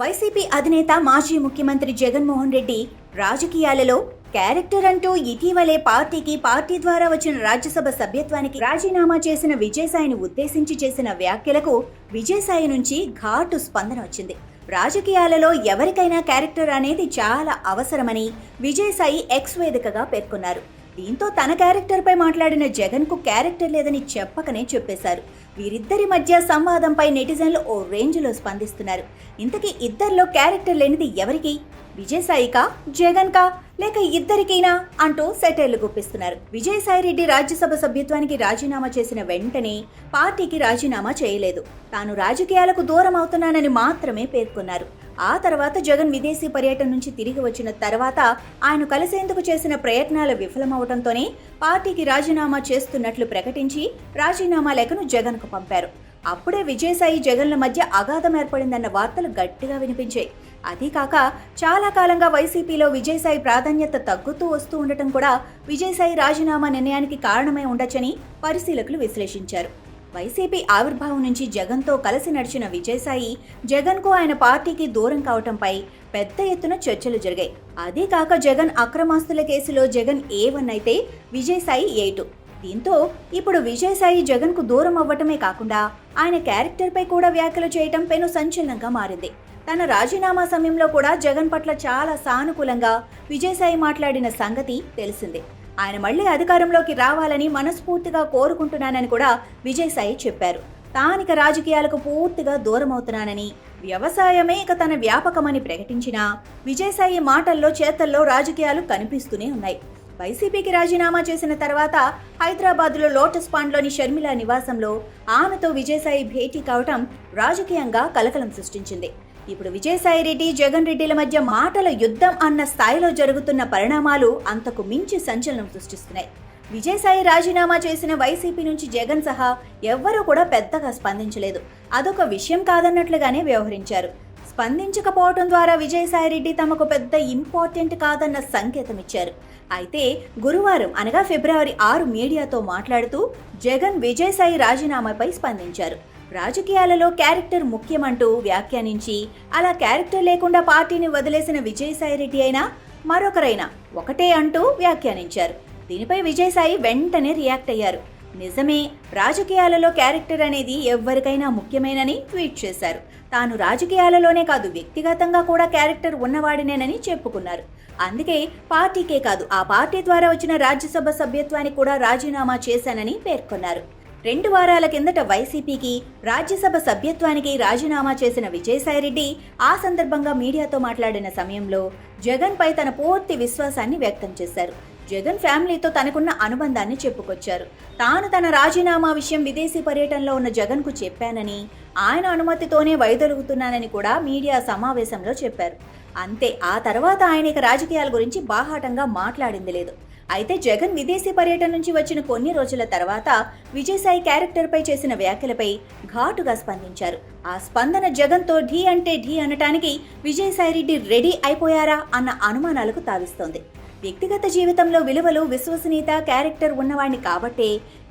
YCP అధినేత మాజీ ముఖ్యమంత్రి జగన్మోహన్ రెడ్డి రాజకీయాలలో క్యారెక్టర్ అంటూ ఇటీవలే పార్టీ ద్వారా వచ్చిన రాజ్యసభ సభ్యత్వానికి రాజీనామా చేసిన విజయసాయిని ఉద్దేశించి చేసిన వ్యాఖ్యలకు విజయసాయి నుంచి ఘాటు స్పందన వచ్చింది. రాజకీయాలలో ఎవరికైనా క్యారెక్టర్ అనేది చాలా అవసరమని విజయసాయి ఎక్స్ వేదికగా పేర్కొన్నారు. దీంతో తన క్యారెక్టర్పై మాట్లాడిన జగన్కు క్యారెక్టర్ లేదని చెప్పకనే చెప్పేశారు. వీరిద్దరి మధ్య సంవాదంపై నెటిజన్లు ఓ రేంజ్లో స్పందిస్తున్నారు. ఇంతకీ ఇద్దరిలో క్యారెక్టర్ లేనిది ఎవరికి? విజయసాయికా, జగన్కా, లేక ఇద్దరికైనా అంటూ సెటైర్లు గుప్పిస్తున్నారు. విజయసాయి రెడ్డి రాజ్యసభ సభ్యత్వానికి రాజీనామా చేసిన వెంటనే పార్టీకి రాజీనామా చేయలేదు. తాను రాజకీయాలకు దూరం అవుతున్నానని మాత్రమే పేర్కొన్నారు. ఆ తర్వాత జగన్ విదేశీ పర్యటన నుంచి తిరిగి వచ్చిన తర్వాత ఆయన కలిసేందుకు చేసిన ప్రయత్నాలు విఫలమవడంతోనే పార్టీకి రాజీనామా చేస్తున్నట్లు ప్రకటించి రాజీనామా లేఖను జగన్కు పంపారు. అప్పుడే విజయసాయి జగన్ల మధ్య అగాధం ఏర్పడిందన్న వార్తలు గట్టిగా వినిపించాయి. అదీ కాక చాలా కాలంగా వైసీపీలో విజయసాయి ప్రాధాన్యత తగ్గుతూ వస్తూ ఉండటం కూడా విజయసాయి రాజీనామా నిర్ణయానికి కారణమై ఉండొచ్చని పరిశీలకులు విశ్లేషించారు. వైసీపీ ఆవిర్భావం నుంచి జగన్తో కలిసి నడిచిన విజయసాయి జగన్కు ఆయన పార్టీకి దూరం కావటంపై పెద్ద ఎత్తున చర్చలు జరిగాయి. అదే కాక జగన్ అక్రమాస్తుల కేసులో జగన్ A1 అయితే విజయసాయి A2. దీంతో ఇప్పుడు విజయసాయి జగన్కు దూరం అవ్వటమే కాకుండా ఆయన క్యారెక్టర్పై కూడా వ్యాఖ్యలు చేయటం పెను సంచలనంగా మారింది. తన రాజీనామా సమయంలో కూడా జగన్ పట్ల చాలా సానుకూలంగా విజయసాయి మాట్లాడిన సంగతి తెలిసిందే. ఆయన మళ్లీ అధికారంలోకి రావాలని మనస్ఫూర్తిగా కోరుకుంటున్నానని కూడా విజయసాయి చెప్పారు. తానిక రాజకీయాలకు పూర్తిగా దూరం అవుతున్నానని, వ్యవసాయమే ఇక తన వ్యాపకమని ప్రకటించినా విజయసాయి మాటల్లో చేతల్లో రాజకీయాలు కనిపిస్తూనే ఉన్నాయి. వైసీపీకి రాజీనామా చేసిన తర్వాత హైదరాబాద్లో లోటస్ పాండ్లోని షర్మిల నివాసంలో ఆమెతో విజయసాయి భేటీ కావటం రాజకీయంగా కలకలం సృష్టించింది. ఇప్పుడు విజయసాయి రెడ్డి, జగన్ రెడ్డిల మధ్య మాటల యుద్ధం అన్న స్థాయిలో జరుగుతున్న పరిణామాలు అంతకు మించి సంచలనం సృష్టిస్తున్నాయి. విజయసాయి రాజీనామా చేసిన వైసీపీ నుంచి జగన్ సహా ఎవ్వరూ కూడా పెద్దగా స్పందించలేదు. అదొక విషయం కాదన్నట్లుగానే వ్యవహరించారు. స్పందించకపోవడం ద్వారా విజయసాయి రెడ్డి తమకు పెద్ద ఇంపార్టెంట్ కాదన్న సంకేతం ఇచ్చారు. అయితే గురువారం అనగా ఫిబ్రవరి 6 మీడియాతో మాట్లాడుతూ జగన్ విజయసాయి రాజీనామాపై స్పందించారు. రాజకీయాలలో క్యారెక్టర్ ముఖ్యమంటూ వ్యాఖ్యానించి అలా క్యారెక్టర్ లేకుండా పార్టీని వదిలేసిన విజయసాయి రెడ్డి అయినా మరొకరైనా ఒకటే అంటూ వ్యాఖ్యానించారు. దీనిపై విజయసాయి వెంటనే రియాక్ట్ అయ్యారు. నిజమే, రాజకీయాలలో క్యారెక్టర్ అనేది ఎవరికైనా ముఖ్యమేనని ట్వీట్ చేశారు. తాను రాజకీయాలలోనే కాదు వ్యక్తిగతంగా కూడా క్యారెక్టర్ ఉన్నవాడినేనని చెప్పుకున్నారు. అందుకే పార్టీకే కాదు ఆ పార్టీ ద్వారా వచ్చిన రాజ్యసభ సభ్యత్వానికి కూడా రాజీనామా చేశానని పేర్కొన్నారు. 2 వారాల కిందట వైసీపీకి రాజ్యసభ సభ్యత్వానికి రాజీనామా చేసిన విజయసాయి రెడ్డి ఆ సందర్భంగా మీడియాతో మాట్లాడిన సమయంలో జగన్పై తన పూర్తి విశ్వాసాన్ని వ్యక్తం చేశారు. జగన్ ఫ్యామిలీతో తనకున్న అనుబంధాన్ని చెప్పుకొచ్చారు. తాను తన రాజీనామా విషయం విదేశీ పర్యటనలో ఉన్న జగన్కు చెప్పానని, ఆయన అనుమతితోనే వైదొలుగుతున్నానని కూడా మీడియా సమావేశంలో చెప్పారు. అంతే, ఆ తర్వాత ఆయన ఇక రాజకీయాల గురించి బాహాటంగా మాట్లాడింది లేదు. అయితే జగన్ విదేశీ పర్యటన నుంచి వచ్చిన కొన్ని రోజుల తర్వాత విజయసాయి క్యారెక్టర్పై చేసిన వ్యాఖ్యలపై ఘాటుగా స్పందించారు. ఆ స్పందన జగన్తో ఢీ అంటే ఢీ అనటానికి విజయసాయి రెడ్డి రెడీ అయిపోయారా అన్న అనుమానాలకు తావిస్తోంది. వ్యక్తిగత జీవితంలో విలువలు, విశ్వసనీయత, క్యారెక్టర్ ఉన్నవాడిని కాబట్టే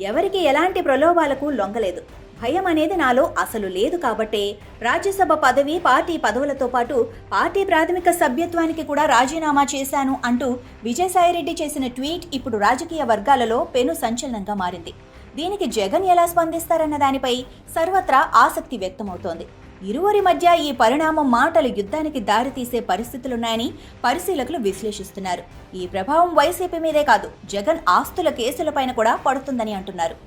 ఎవరికి ఎలాంటి ప్రలోభాలకు లొంగలేదు. భయం అనేది నాలో అసలు లేదు కాబట్టే రాజ్యసభ పదవి, పార్టీ పదవులతో పాటు పార్టీ ప్రాథమిక సభ్యత్వానికి కూడా రాజీనామా చేశాను అంటూ విజయసాయిరెడ్డి చేసిన ట్వీట్ ఇప్పుడు రాజకీయ వర్గాలలో పెను సంచలనంగా మారింది. దీనికి జగన్ ఎలా స్పందిస్తారన్న దానిపై సర్వత్రా ఆసక్తి వ్యక్తమవుతోంది. ఇరువురి మధ్య ఈ పరిణామం మాటల యుద్ధానికి దారితీసే పరిస్థితులున్నాయని పరిశీలకులు విశ్లేషిస్తున్నారు. ఈ ప్రభావం వైసీపీ మీదే కాదు జగన్ ఆస్తుల కేసులపైన కూడా పడుతుందని అంటున్నారు.